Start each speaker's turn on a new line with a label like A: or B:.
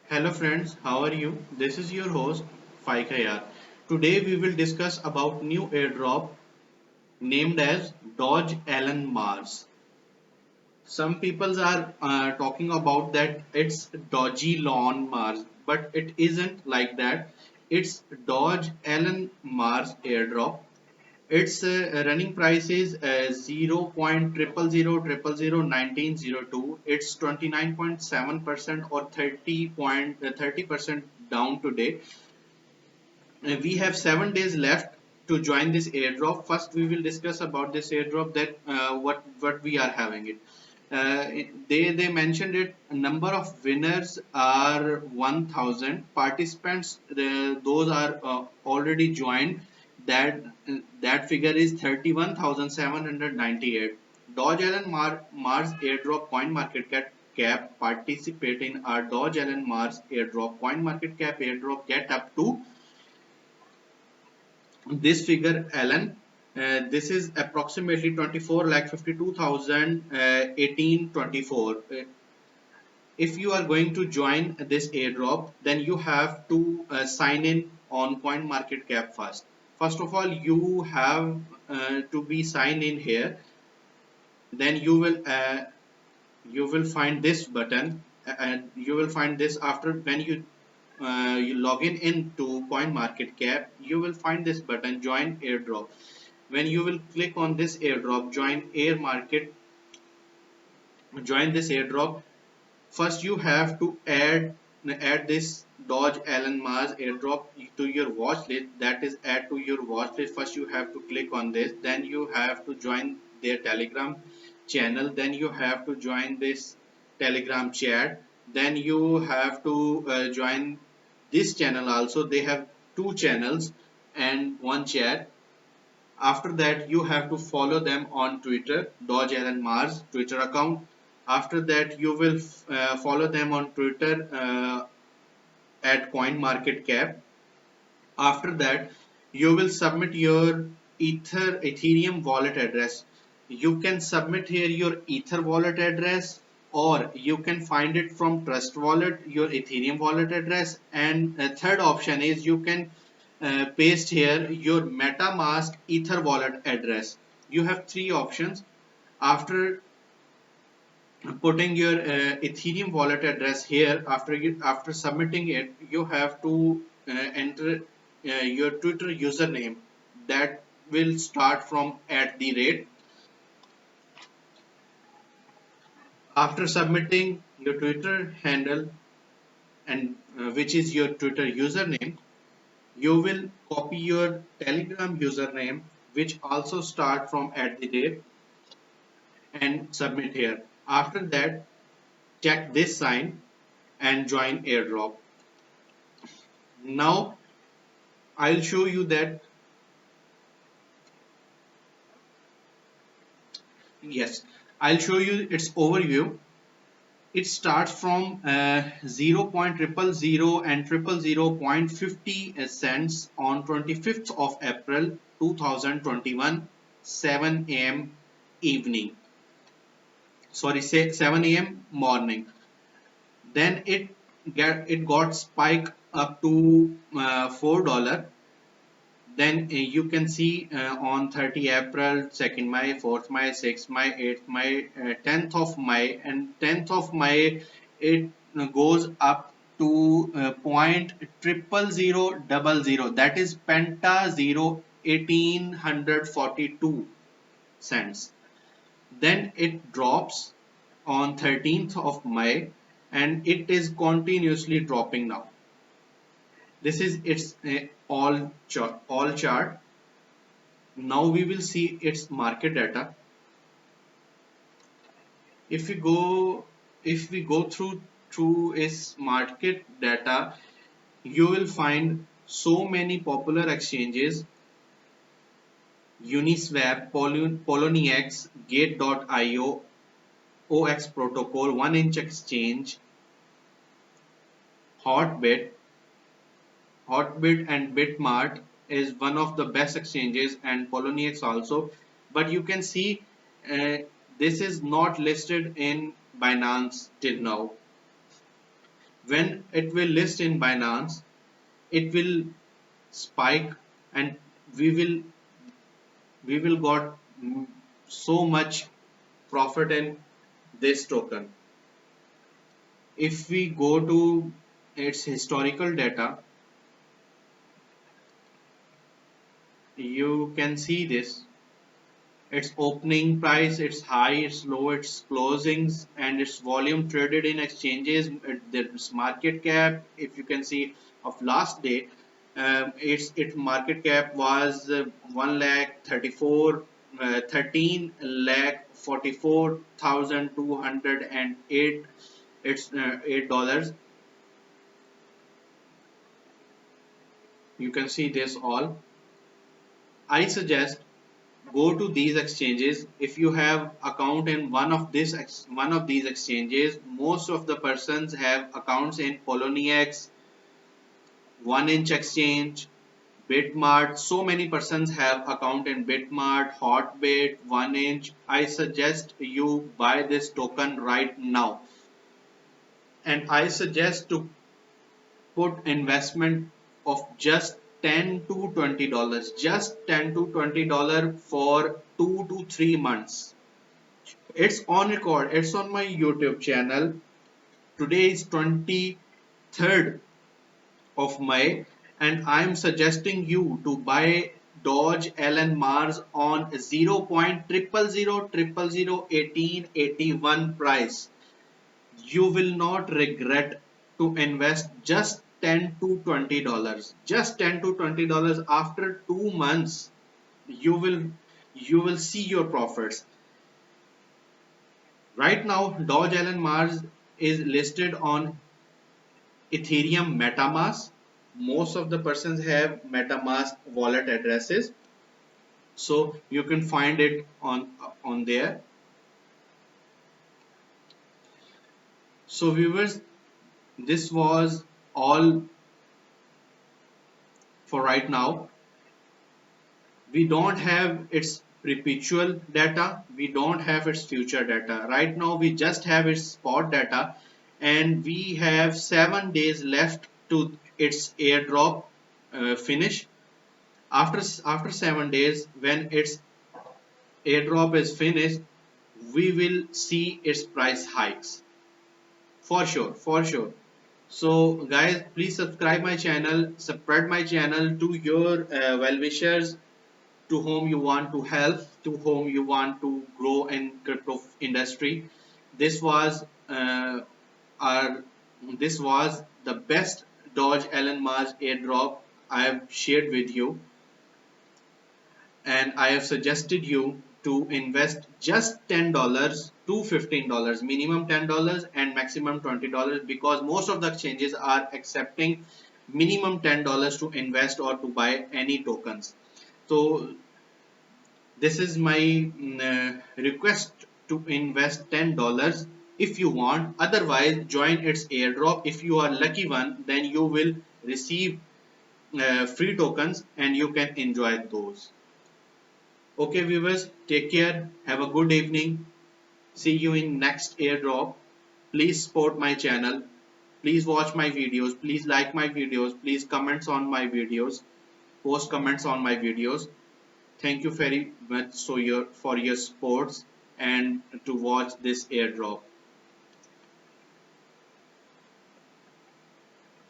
A: Hello friends, how are you? This is your host Faikayar. Today we will discuss about new airdrop named as Dodge Allen Mars. Some people are talking about that it's Dodgy Lawn Mars, but it isn't like that. It's Dodge Allen Mars airdrop. Its running price is 0.000001902. It's 29.7% or 30% down today. We have 7 days left to join this airdrop. First, we will discuss about this airdrop that what we are having it. They mentioned it. A number of winners are 1,000 participants. Those are already joined. That figure is 31,798. Dodge Allen Mars airdrop coin market cap participate in our Dodge Allen Mars airdrop coin market cap airdrop get up to this figure Alan. This is approximately 24 lakh 52,000 1824. If you are going to join this airdrop, then you have to sign in on coin market cap first. First of all, you have to be signed in here. Then you will find this button, and you will find this after when you log into coin market cap. You will find this button join airdrop. When you will click on this airdrop join this airdrop. First you have to add this Dodge Allen Mars airdrop to your watch list. That is, add to your watch list. First you have to click on this, then you have to join their Telegram channel, then you have to join this Telegram chat, then you have to join this channel also. They have two channels and one chat. After that, you have to follow them on Twitter, Dodge Allen Mars Twitter account. After that, you will follow them on Twitter at CoinMarketCap. After that, you will submit your Ethereum wallet address. You can submit here your Ether wallet address, or you can find it from Trust Wallet, your Ethereum wallet address. And a third option is you can paste here your MetaMask Ether wallet address. You have three options. After putting your Ethereum wallet address here, after submitting it, you have to enter your Twitter username that will start from at the rate. After submitting your Twitter handle, and which is your Twitter username, you will copy your Telegram username, which also start from at the rate, and submit here. After that, check this sign and join airdrop. Now I'll show you that. Yes, I'll show you its overview. It starts from 0.000 and 0.000.50 cents on 25th of April 2021, 7 a.m. evening. Sorry, say 7 a.m. morning. Then it got spiked up to $4. Then you can see on 30 April, 2nd May, 4th May, 6th May, 8th May, 10th of May, and 10th of May it goes up to point triple zero double zero. That is penta 1842 cents. Then it drops on 13th of May, and it is continuously dropping now. This is its all chart. Now we will see its market data. If we go through its market data, you will find so many popular exchanges: Uniswap, Poloniex, Gate.io, OX Protocol, 1inch Exchange, Hotbit. Hotbit and Bitmart is one of the best exchanges, and Poloniex also. But you can see uh, this is not listed in Binance till now. When it will list in Binance, it will spike, and we will got so much profit in this token. If we go to its historical data, you can see this: its opening price, its high, its low, its closings, and its volume traded in exchanges, its market cap. If you can see of last day, its market cap was 1 lakh 34 13 lakh 44,208. It's $8. You can see this all. I suggest go to these exchanges. If you have account in one of these exchanges, most of the persons have accounts in Poloniex, 1inch exchange, Bitmart. So many persons have account in Bitmart, Hotbit, 1inch. I suggest you buy this token right now, and I suggest to put investment of just 10 to $20, just 10 to $20 for 2 to 3 months. It's on record, it's on my YouTube channel. Today is 23rd of May, and I'm suggesting you to buy Doge Elon Mars on 0.000001881 price. You will not regret to invest just 10 to $20. Just 10 to $20 after 2 months. You will see your profits. Right now, Doge Elon Mars is listed on Ethereum MetaMask. Most of the persons have MetaMask wallet addresses, so you can find it on there. So viewers, this was all for right now. We don't have its perpetual data, we don't have its future data. Right now we just have its spot data, and we have 7 days left to its airdrop finish. After 7 days, when its airdrop is finished, we will see its price hikes for sure, for sure. So guys, please subscribe my channel, spread my channel to your well-wishers, to whom you want to help, to whom you want to grow in crypto industry. This was our this was the best Doge Elon Musk airdrop I have shared with you, and I have suggested you to invest just $10 to $15, minimum $10 and maximum $20, because most of the exchanges are accepting minimum $10 to invest or to buy any tokens. So this is my request to invest $10 if you want. Otherwise, join its airdrop. If you are lucky one, then you will receive free tokens and you can enjoy those. Okay viewers, take care, have a good evening, see you in next airdrop. Please support my channel, please watch my videos, please like my videos, please comments on my videos, post comments on my videos. Thank you very much for your supports and to watch this airdrop.